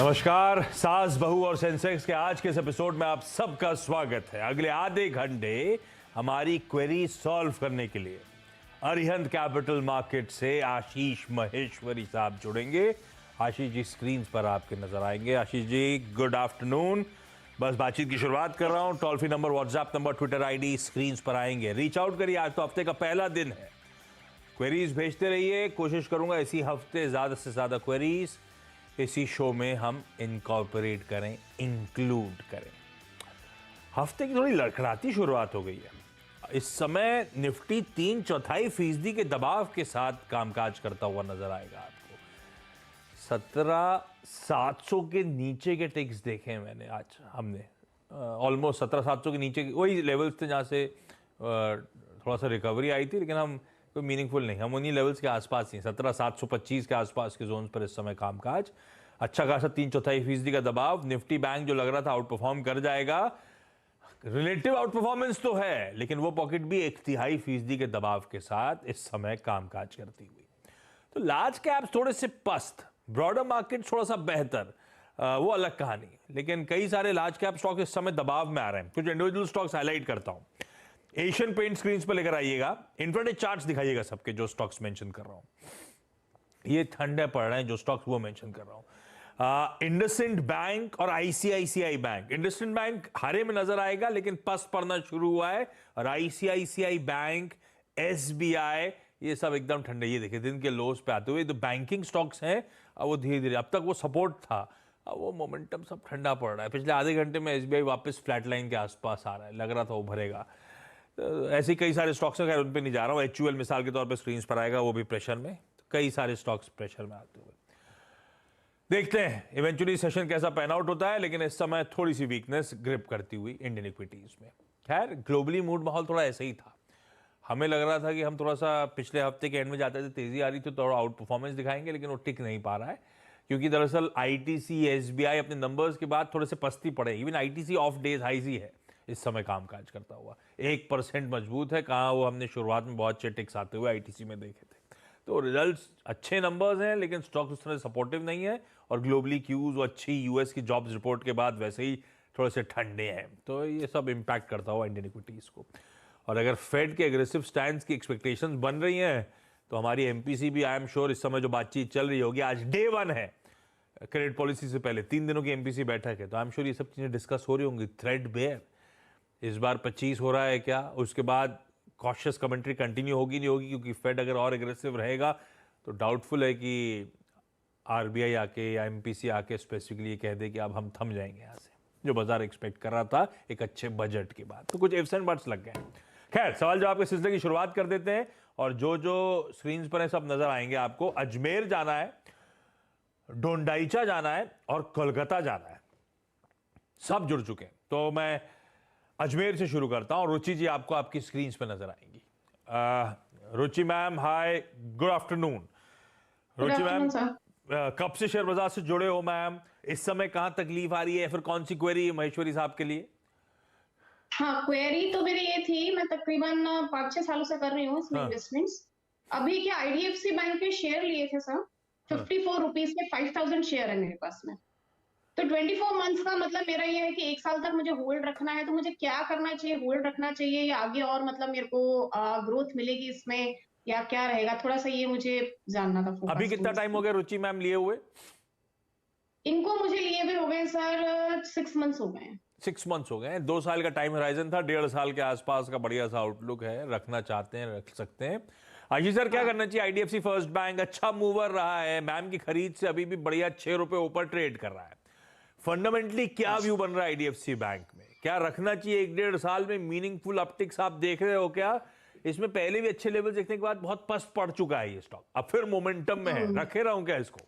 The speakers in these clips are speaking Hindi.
नमस्कार। सास बहू और सेंसेक्स के आज के इस एपिसोड में आप सबका स्वागत है। अगले आधे घंटे हमारी क्वेरी सॉल्व करने के लिए अरिहंत कैपिटल मार्केट से आशीष महेश्वरी साहब जुड़ेंगे। आशीष जी स्क्रीन पर आपके नजर आएंगे। Ashish ji good afternoon. बस बातचीत की शुरुआत कर रहा हूं। Toll free number, WhatsApp number, Twitter ID screen पर आएंगे। रीच आउट करिए, आज तो हफ्ते का पहला दिन है। क्वेरीज भेजते रहिए। कोशिश करूंगा इसी हफ्ते ज्यादा से ज्यादा क्वेरीज इसी शो में हम इनकॉर्पोरेट करें, इंक्लूड करें। हफ्ते की थोड़ी लड़खड़ाती शुरुआत हो गई है। इस समय निफ्टी 3/4% के दबाव के साथ कामकाज करता हुआ नजर आएगा आपको। 17,700 के नीचे के टिक्स देखे मैंने आज। हमने ऑलमोस्ट 17,700 के नीचे वही लेवल्स थे जहां से थोड़ा सा रिकवरी आई थी, लेकिन हम कोई मीनिंगफुल नहीं, हम उन्हीं लेवल्स के आसपास ही 17,725 के आसपास के जोन पर इस समय कामकाज। अच्छा खासा 3/4% का दबाव। निफ्टी बैंक जो लग रहा था आउट परफॉर्म कर जाएगा, रिलेटिव आउट परफॉर्मेंस तो है, लेकिन वो पॉकेट भी 1/3% के दबाव के साथ इस समय कामकाज करती हुई। तो लार्ज कैप्स थोड़े से पस्त, ब्रॉडर मार्केट थोड़ा सा बेहतर, वो अलग कहानी। लेकिन कई सारे लार्ज कैप स्टॉक इस समय दबाव में आ रहे हैं। कुछ इंडिविजुअल स्टॉक्स हाईलाइट करता हूं। एशियन पेंट स्क्रीन पर लेकर आइएगा, इंट्राडे चार्ट्स दिखाइएगा सबके, जो स्टॉक्स मेंशन कर रहा हूं। ये ठंडे पड़ रहे हैं जो स्टॉक्स वो मेंशन कर रहा हूं। इंडसइंड बैंक और आईसीआईसीआई बैंक। इंडसइंड बैंक हरे में नजर आएगा, लेकिन पस्त पड़ना शुरू हुआ है। और आईसीआईसीआई बैंक, एसबीआई, ये सब एकदम ठंडे। ये देखिए दिन के लोस पे आते हुए तो बैंकिंग स्टॉक्स हैं, वो धीरे धीरे, अब तक वो सपोर्ट था, अब वो मोमेंटम सब ठंडा पड़ रहा है। पिछले आधे घंटे में एसबीआई वापस फ्लैट लाइन के आसपास आ रहा है, लग रहा था उभरेगा। ऐसे कई सारे स्टॉक्स हैं, खैर उन पे नहीं जा रहा हूं। एचयूएल मिसाल के तौर पे स्क्रीन पर आएगा, वो भी प्रेशर में। तो कई सारे स्टॉक्स प्रेशर में आते हुए देखते हैं इवेंचुअली सेशन कैसा पैन आउट होता है। लेकिन इस समय थोड़ी सी वीकनेस ग्रिप करती हुई इंडियन इक्विटीज में। खैर ग्लोबली मूड माहौल थोड़ा ऐसा ही था। हमें लग रहा था कि हम थोड़ा सा पिछले हफ्ते के एंड में जाते थे, तेजी आ रही थी, थोड़ा आउट परफॉर्मेंस दिखाएंगे, लेकिन वो टिक नहीं पा रहा है, क्योंकि दरअसल आईटीसी, एसबीआई अपने नंबर्स के बाद थोड़े से पस्ती पड़े। Even ITC off day's highs ही है इस समय कामकाज करता हुआ। 1% मजबूत है। कहाँ वो हमने शुरुआत में बहुत अच्छे टिक्स आते हुए आईटीसी में देखे थे। तो रिजल्ट्स अच्छे नंबर्स हैं, लेकिन स्टॉक उस तरह सपोर्टिव नहीं है। और ग्लोबली क्यूज और अच्छी यूएस की जॉब्स रिपोर्ट के बाद वैसे ही थोड़े से ठंडे हैं। तो ये सब इंपैक्ट करता हुआ इंडियन इक्विटीज को। और अगर फेड के एग्रेसिव स्टैंड की एक्सपेक्टेशंस बन रही हैं, तो हमारी एमपीसी भी, आई एम श्योर, इस समय जो बातचीत चल रही होगी, आज डे 1 है क्रेडिट पॉलिसी से पहले 3 दिनों की एमपीसी बैठक है, तो आई एम श्योर ये सब चीजें डिस्कस हो रही होंगी। थ्रेड बेयर इस बार 25 हो रहा है क्या, उसके बाद कॉशियस कमेंट्री कंटिन्यू होगी नहीं होगी, क्योंकि फेड अगर और एग्रेसिव रहेगा तो डाउटफुल है कि आरबीआई आके या एमपीसी आके स्पेसिफिकली ये कह दे कि अब हम थम जाएंगे यहाँ से, जो बाजार एक्सपेक्ट कर रहा था एक अच्छे बजट के बाद। तो कुछ इफ्स एंड बट्स लग गए। खैर सवाल जवाब के सिलसिले की शुरुआत कर देते हैं, और जो जो स्क्रीन पर है सब नजर आएंगे आपको। अजमेर जाना है, डोंडाईचा जाना है और कोलकाता जाना है, सब जुड़ चुके हैं। तो मैं अजमेर से शुरू करता हूं। रुचि जी आपको आपकी स्क्रीन पे नजर आएंगी। रुचि मैम हाय, गुड आफ्टरनून। रुचि मैम कब से शेयर बाजार से जुड़े हो मैम? इस समय कहां तकलीफ आ रही है, फिर कौन सी क्वेरी है महेश्वरी साहब के लिए? हाँ, क्वेरी तो मेरी ये थी, मैं तकरीबन 5-6 सालों से कर रही हूँ इसमें हाँ, इन्वेस्टमेंट्स। अभी क्या आईडीएफसी बैंक के शेयर लिए थे सर, हाँ। 54 रुपीज के 5000 शेयर है मेरे पास में। तो 24 मंथ्स का मतलब मेरा ये है कि 1 साल तक मुझे होल्ड रखना है। तो मुझे क्या करना चाहिए, होल्ड रखना चाहिए या आगे और मतलब मेरे को ग्रोथ मिलेगी इसमें, या क्या रहेगा? थोड़ा सा ये मुझे जानना था, अभी फोकस कितना टाइम हो गया रुचि मैम लिए हुए? इनको मुझे लिए हुए हो गए सर 6 मंथ्स हो गए हैं। 6 मंथ्स हो गए हैं। 2 साल का टाइम होराइजन था, 1.5 साल के आसपास का बढ़िया सा आउटलुक है। रखना चाहते हैं रख सकते हैं। आशीष सर क्या हाँ, करना चाहिए? आईडीएफसी फर्स्ट बैंक अच्छा मूवर रहा है, मैम की खरीद से अभी भी बढ़िया 6 रुपए ऊपर ट्रेड कर रहा है। फंडामेंटली क्या व्यू बन रहा है आईडीएफसी बैंक में? क्या रखना चाहिए? 1-1.5 साल में मीनिंगफुल अपटिक्स आप देख रहे हो क्या? इसमें पहले भी अच्छे लेवल देखने के बाद बहुत पस्त पड़ चुका है ये स्टॉक, अब फिर मोमेंटम में है, रखे रहूं क्या इसको?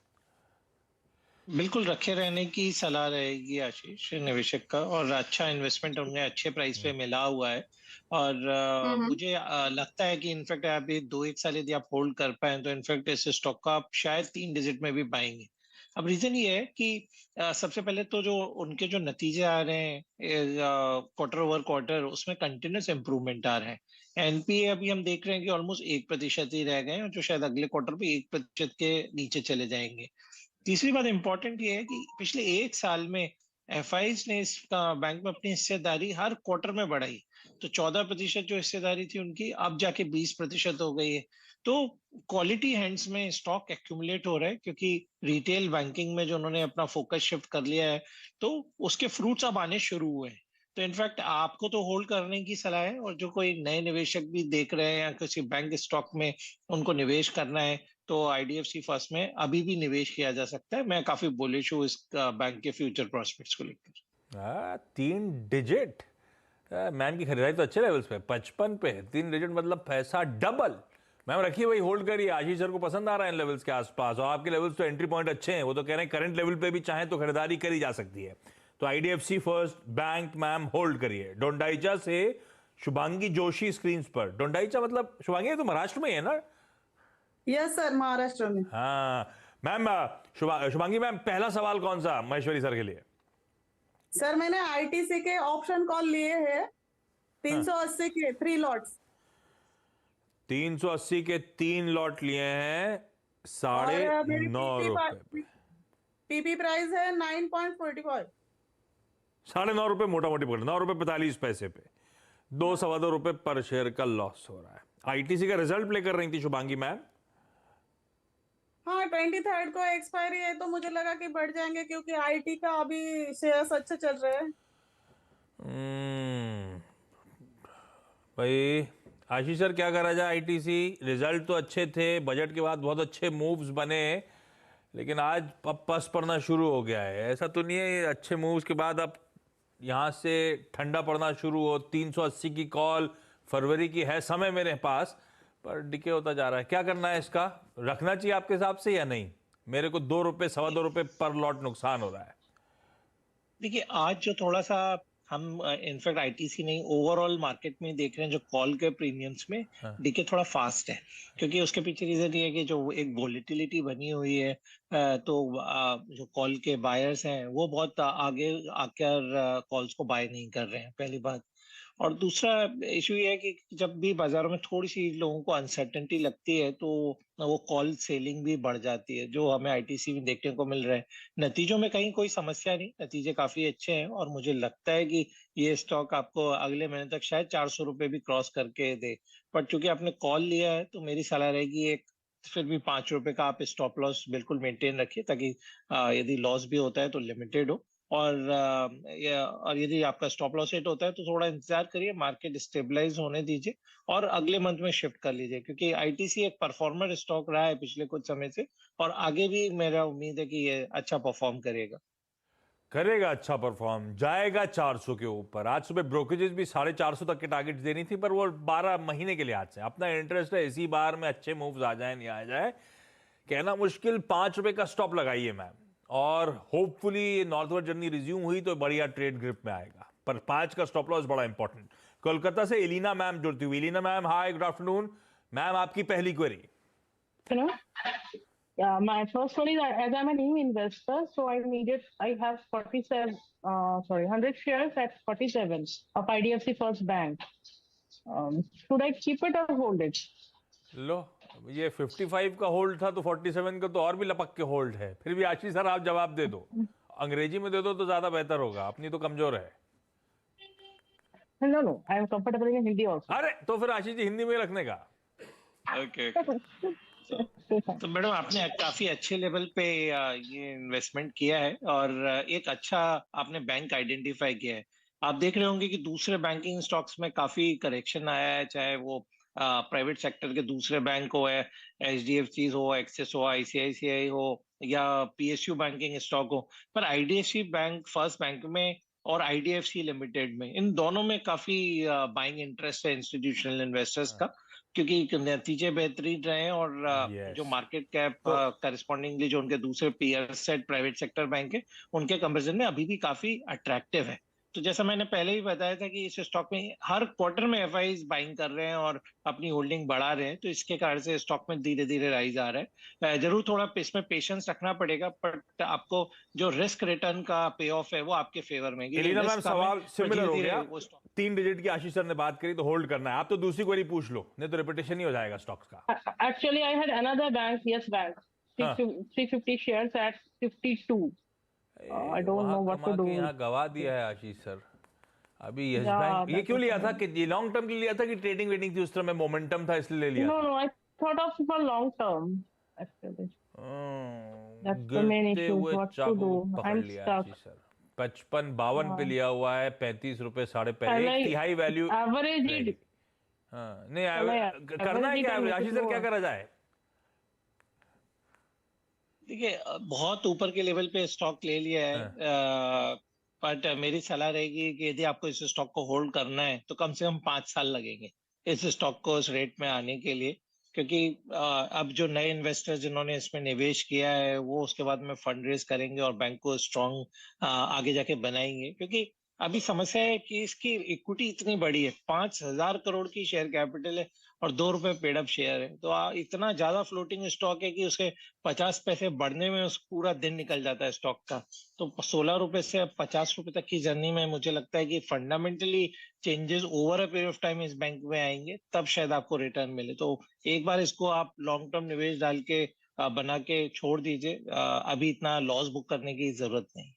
बिल्कुल रखे रहने की सलाह रहेगी आशीष निवेशक का। और अच्छा इन्वेस्टमेंट उन्हें अच्छे प्राइस पे मिला हुआ है। और हम्म, मुझे लगता है कि इनफैक्ट अभी 2-1 साल यदि आप होल्ड कर पाए तो इनफैक्ट इस स्टॉक का आप शायद 3 डिजिट में भी पाएंगे। अब रीजन ये है कि सबसे पहले तो जो उनके जो नतीजे आ रहे हैं क्वार्टर ओवर क्वार्टर, उसमें कंटिन्यूस इंप्रूवमेंट आ रहे हैं। एनपीए अभी हम देख रहे हैं कि ऑलमोस्ट 1% ही रह गए हैं, जो शायद अगले क्वार्टर पे 1% के नीचे चले जाएंगे। तीसरी बात इंपॉर्टेंट ये है कि पिछले 1 साल में एफआईज ने इस बैंक में अपनी हिस्सेदारी हर क्वार्टर में बढ़ाई। तो 14% जो हिस्सेदारी थी उनकी अब जाके 20% हो गई है। तो क्वालिटी हैंड्स में स्टॉक एक्यूमुलेट हो रहा है, क्योंकि रिटेल बैंकिंग में जो उन्होंने अपना फोकस शिफ्ट कर लिया है, तो उसके फ्रूट्स अब आने शुरू हुए हैं। तो इनफैक्ट आपको तो होल्ड करने की सलाह है, और जो कोई नए निवेशक भी देख रहे हैं या किसी बैंक स्टॉक में उनको निवेश करना है, तो आईडीएफसी फर्स्ट में अभी भी निवेश किया जा सकता है। मैं काफी बुलिश हूँ इस बैंक के फ्यूचर प्रोस्पेक्ट्स को लेकर। 3 डिजिट मैम की खरीदारी तो अच्छे लेवल्स पे 55 पे 3 डिजिट मतलब पैसा डबल। मैम रखिए वही होल्ड करिए, आशीष सर को पसंद आ रहा है इन लेवल्स के आसपास, और आपके लेवल्स तो एंट्री पॉइंट अच्छे हैं, वो तो कह रहे हैं करंट लेवल पे भी चाहे तो खरीदारी करी जा सकती है। तो IDFC first bank ma'am hold करिए। डोंडाइचा से शुभांगी जोशी स्क्रीन पर। डोंडाइचा मतलब शुभांगी तो महाराष्ट्र में ही है ना? यस सर, महाराष्ट्र में। हाँ मैम, शुभांगी मैम पहला सवाल कौन सा महेश्वरी सर के लिए? सर मैंने आईटीसी के ऑप्शन कॉल लिए हैं 380 के 3 लॉट्स। 380 के 3 लॉट लिए हैं और मेरी 9.5 रुपए। पीपी प्राइस है 9.45। 9.5 रुपए मोटा मोटी पकड़, 9 रुपए 45 पैसे पे 2-2.25 रुपए पर शेयर का लॉस हो रहा है। आईटीसी का रिजल्ट प्ले कर रही थी शुभांगी मैम। हाँ 23 को एक्सपायरी है, तो मुझे लगा कि बढ़ जाएंगे क्योंकि आईटी का अभी शेयर्स अच्छे चल रहे हैं। भाई आशीष सर क्या करा जाए? आईटीसी रिजल्ट तो अच्छे थे, बजट के बाद बहुत अच्छे मूव्स बने, लेकिन आज अब पस पड़ना शुरू हो गया है। ऐसा तो नहीं है अच्छे मूव्स के बाद अब यहाँ से ठंडा पड़ना शुरू हो। 380 की कॉल फरवरी की है समय मेरे पास, पर डिके होता जा रहा है। क्या करना है इसका? रखना चाहिए आपके हिसाब से या नहीं? मेरे को 2 रुपए 2.25 रुपए पर लॉट नुकसान हो रहा है। देखिए आज जो थोड़ा सा हम इनफैक्ट आईटीसी नहीं ओवरऑल मार्केट में देख रहे हैं, जो कॉल के प्रीमियम्स में डीके थोड़ा फास्ट है, क्योंकि उसके पीछे रीजन ये है कि जो एक वोलेटिलिटी बनी हुई है, तो जो कॉल के बायर्स हैं वो बहुत आगे आकर कॉल्स को बाय नहीं कर रहे हैं, पहली बात। और दूसरा इशू ये है कि जब भी बाजारों में थोड़ी सी लोगों को अनसर्टेनिटी लगती है, तो वो कॉल सेलिंग भी बढ़ जाती है, जो हमें आईटीसी में देखने को मिल रहा है। नतीजों में कहीं कोई समस्या नहीं, नतीजे काफी अच्छे हैं, और मुझे लगता है कि ये स्टॉक आपको अगले महीने तक शायद 400 रुपए भी क्रॉस करके दे। पर चूंकि आपने कॉल लिया है, तो मेरी सलाह रहेगी एक फिर भी 5 रुपए का आप स्टॉप लॉस बिल्कुल मेंटेन रखिए, ताकि यदि लॉस भी होता है तो लिमिटेड हो। और यदि आपका स्टॉप लॉस हिट होता है तो थोड़ा इंतजार करिए, मार्केट स्टेबलाइज होने दीजिए और अगले मंथ में शिफ्ट कर लीजिए, क्योंकि आईटीसी एक परफॉर्मर स्टॉक रहा है पिछले कुछ समय से, और आगे भी मेरा उम्मीद है कि ये अच्छा परफॉर्म करेगा। अच्छा परफॉर्म जाएगा 400 के ऊपर। आज सुबह ब्रोकरेजेस भी 450 तक के टारगेट्स देनी थी, पर वो 12 महीने के लिए आज से अपना इंटरेस्ट है इसी बार में अच्छे मूव्स आ जाए नहीं आ जाए कहना मुश्किल। 5 रुपए का स्टॉप लगाइए मैम, और होपफुली नॉर्थवर्ड जर्नी रिज्यूम हुई तो बढ़िया ट्रेड ग्रिप में आएगा, पर 5 का स्टॉप लॉस बड़ा इंपॉर्टेंट। कोलकाता से एलिना मैम जुड़ती हुई। Elina ma'am hi, good afternoon. Ma'am आपकी पहली query. Hello. Yeah, my first one is as I'm a new investor, so I have 100 shares at 47 of IDFC First Bank. Should I keep it or hold it? लो, ये 55 का होल्ड था तो 47 का तो और भी लपक के होल्ड है। फिर भी आशीष सर आप जवाब दे दो, अंग्रेजी में दे दो तो ज्यादा बेहतर होगा, अपनी तो कमजोर है। No, I am comfortable in Hindi also. अरे तो फिर आशीष जी हिंदी में रखने का। ओके तो मैडम आपने काफी अच्छे लेवल पे ये इन्वेस्टमेंट किया है, और एक अच्छा आपने बैंक आइडेंटिफाई किया है। आप देख रहे होंगे कि दूसरे बैंकिंग स्टॉक्स में काफी करेक्शन आया है, चाहे वो प्राइवेट सेक्टर के दूसरे बैंक हो, एचडीएफसी हो, एक्सिस हो, आईसीआईसीआई हो, या पीएसयू बैंकिंग स्टॉक हो, पर आईडीएफसी बैंक फर्स्ट बैंक में और आईडीएफसी लिमिटेड में, इन दोनों में काफी बाइंग इंटरेस्ट है इंस्टीट्यूशनल इन्वेस्टर्स का, क्योंकि नतीजे बेहतरीन रहे, और जो मार्केट कैप करस्पॉन्डिंगली जो उनके दूसरे peer set private sector bank है उनके कंपैरिजन में अभी भी काफी अट्रैक्टिव है। तो जैसा मैंने पहले ही बताया था कि इस स्टॉक में हर क्वार्टर में एफआईज बाइंग कर रहे हैं और अपनी होल्डिंग बढ़ा रहे हैं, तो इसके कारण से स्टॉक में धीरे धीरे राइज आ रहा है। जरूर थोड़ा इसमें पेशेंस रखना पड़ेगा, बट आपको जो रिस्क रिटर्न का पे ऑफ है वो आपके फेवर में। एलिना मैम सवाल सिमिलर हो गया, 3 डिजिट की आशीष सर ने बात करी तो होल्ड करना है। आप तो दूसरी क्वेरी पूछ लो, नहीं तो रिपीटेशन ही हो जाएगा स्टॉक्स का। Actually, I had another bank, Yes Bank. हाँ। 350 shares at 52. I don't know what to do. यहाँ गवा दिया है आशीष सर। अभी यस Yeah, बैंक ये that क्यों was लिया था fine. कि ये लॉन्ग टर्म के लिए लिया था कि ट्रेडिंग वेडिंग थी उस तरह में मोमेंटम था इसलिए ले लिया No, no, I thought of for long term. Actually, that's the main गिरते issue. हुए What to चाकू do? पकड़ I'm लिया stuck. आशीष सर। 55-52 पे लिया हुआ है, 35 रुपए साढ़े Shall पहले, I एक तिहाई वैल्यू average रहेगी। it? हाँ नहीं Shall I करना है average it क्या and make Ashish it sir, क्या lower? करा जाए? देखिए बहुत ऊपर के लेवल पे स्टॉक ले लिया है, बट मेरी सलाह रहेगी कि यदि आपको इस स्टॉक को होल्ड करना है तो कम से कम 5 साल लगेंगे इस स्टॉक को इस रेट में आने के लिए, क्योंकि अब जो नए इन्वेस्टर जिन्होंने इसमें निवेश किया है वो उसके बाद में फंड रेज करेंगे और बैंक को स्ट्रॉन्ग आगे जाके बनाएंगे, क्योंकि अभी समस्या है कि इसकी इक्विटी इतनी बड़ी है, 5,000 करोड़ की शेयर कैपिटल है और 2 रुपए पेड अप शेयर है, तो इतना ज्यादा फ्लोटिंग स्टॉक है कि उसके 50 पैसे बढ़ने में उस पूरा दिन निकल जाता है स्टॉक का। तो 16 रुपए से 50 रुपए तक की जर्नी में मुझे लगता है कि fundamentally changes over a period of time इस बैंक में आएंगे, तब शायद आपको रिटर्न मिले। तो एक बार इसको आप लॉन्ग टर्म निवेश डाल के बना के छोड़ दीजिए, अभी इतना लॉस बुक करने की जरूरत नहीं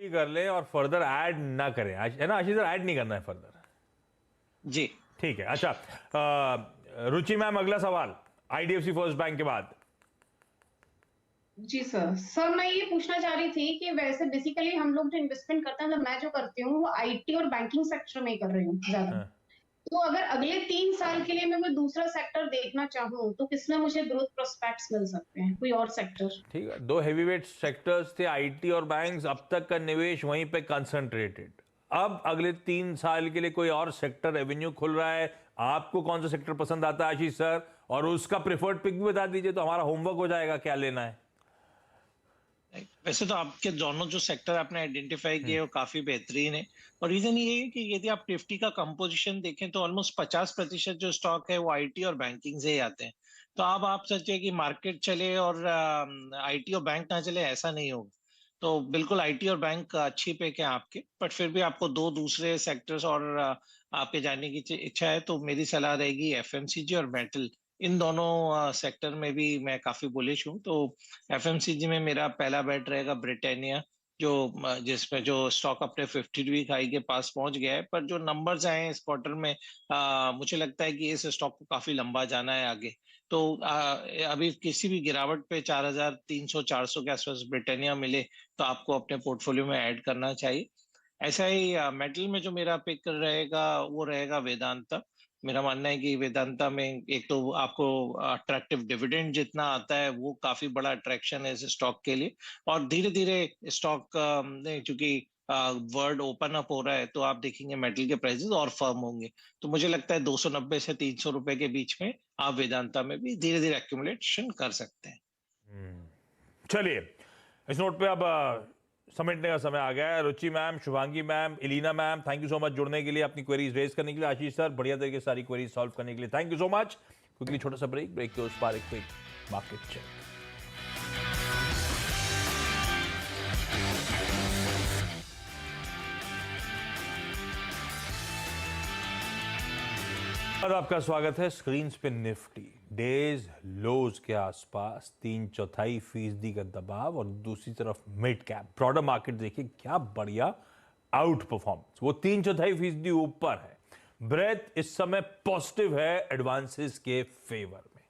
कर ले और फर्दर ऐड ना करें, है ना आशीष सर? ऐड नहीं करना है फर्दर। जी। ठीक है। अच्छा रुचि मैम, अगला सवाल आईडीएफसी फर्स्ट बैंक के बाद। जी सर मैं ये पूछना चाह रही थी कि वैसे बेसिकली हम लोग जो इन्वेस्टमेंट करते हैं, मतलब मैं जो करती हूँ वो आईटी और बैंकिंग सेक्टर में ही कर रही हूँ ज्यादा। हाँ। तो अगर अगले 3 साल के लिए मैं कोई दूसरा सेक्टर देखना चाहूँ तो किसमें मुझे ग्रोथ प्रोस्पेक्ट्स मिल सकते हैं, कोई और सेक्टर? ठीक है, 2 हेवीवेट सेक्टर्स थे आईटी और बैंक्स, अब तक का निवेश वहीं पे कंसंट्रेटेड। अब अगले 3 साल के लिए कोई और सेक्टर रेवेन्यू खुल रहा है, आपको कौन सा सेक्टर पसंद आता है आशीष सर? और उसका प्रेफर्ड पिक भी बता दीजिए तो हमारा होमवर्क हो जाएगा क्या लेना है। वैसे तो आपके दोनों जो सेक्टर आपने आइडेंटिफाई किए वो काफी बेहतरीन है, और रीजन ये है कि यदि आप निफ्टी का कंपोजिशन देखें तो ऑलमोस्ट 50% जो स्टॉक है वो आईटी और बैंकिंग से ही आते हैं। तो अब आप सोचिए कि मार्केट चले और आईटी और बैंक ना चले, ऐसा नहीं होगा। तो बिल्कुल आईटी और बैंक अच्छी पिक है आपके, बट फिर भी आपको 2 दूसरे सेक्टर्स और आपके जानने की इच्छा है तो मेरी सलाह रहेगी एफएमसीजी और मेटल, इन दोनों सेक्टर में भी मैं काफी बुलिश हूँ। तो एफएमसीजी में मेरा पहला बेट रहेगा ब्रिटानिया, जो जिसमें जो स्टॉक अपने 50 वीक हाई के पास पहुंच गया है, पर जो नंबर्स आए हैं इस क्वार्टर में मुझे लगता है कि इस स्टॉक को काफी लंबा जाना है आगे। तो अभी किसी भी गिरावट पे 4,300-400 के आसपास ब्रिटानिया मिले तो आपको अपने पोर्टफोलियो में ऐड करना चाहिए। ऐसा ही मेटल में जो मेरा पिक रहेगा वो रहेगा वेदांता। मेरा मानना है कि वेदांता में एक तो आपको अट्रैक्टिव डिविडेंड जितना आता है वो काफी बड़ा अट्रैक्शन है इस स्टॉक के लिए, और धीरे धीरे स्टॉक चूंकि वर्ल्ड ओपन अप हो रहा है तो आप देखेंगे मेटल के प्राइसेस और फर्म होंगे। तो मुझे लगता है 290 से 300 रुपए के बीच में आप वेदांता में भी धीरे धीरे एक्यूमुलेशन कर सकते हैं। चलिए इस नोट पे अब समेटने का समय आ गया है। Ruchi ma'am, Shubhangi ma'am, Ilina ma'am, thank you so much जुड़ने के लिए, अपनी क्वेरीज रेज करने के लिए। आशीष सर, बढ़िया तरीके से सारी क्वेरीज सॉल्व करने के लिए thank you so much. Quickly छोटा सा ब्रेक के उस पार एक क्विक मार्केट चेक। आपका स्वागत है। स्क्रीन पे निफ्टी डेज लोज के आसपास 3/4% का दबाव, और दूसरी तरफ मिड कैप ब्रॉडर मार्केट देखिए क्या बढ़िया आउट परफॉर्मेंस, वो 3/4% ऊपर है। ब्रेथ इस समय पॉजिटिव है एडवांसेस के फेवर में।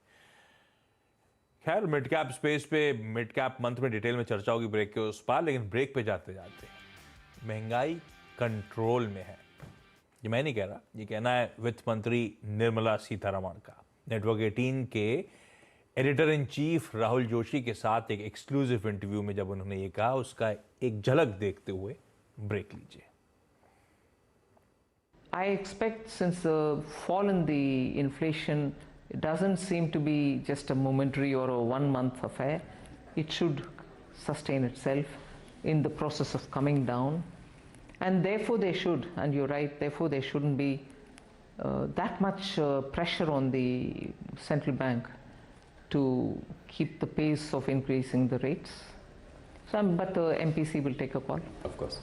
खैर मिड कैप स्पेस पे मिड कैप मंथ में डिटेल में चर्चा होगी ब्रेक के उस पार, लेकिन ब्रेक पे जाते जाते महंगाई कंट्रोल में है। ये मैं नहीं कह रहा, ये कहना है वित्त मंत्री निर्मला सीतारमण का। नेटवर्क 18 के editor in chief Rahul Joshi के साथ एक एक्सक्लूसिव इंटरव्यू में जब उन्होंने ये कहा, उसका एक झलक देखते हुए ब्रेक लीजिए। I expect since the fall in the inflation, it doesn't seem to be just a momentary or a 1-month affair. It should sustain itself in the process of coming down. And therefore they should, and you're right, therefore there shouldn't be that much pressure on the central bank to keep the pace of increasing the rates. But the MPC will take a call. Of course.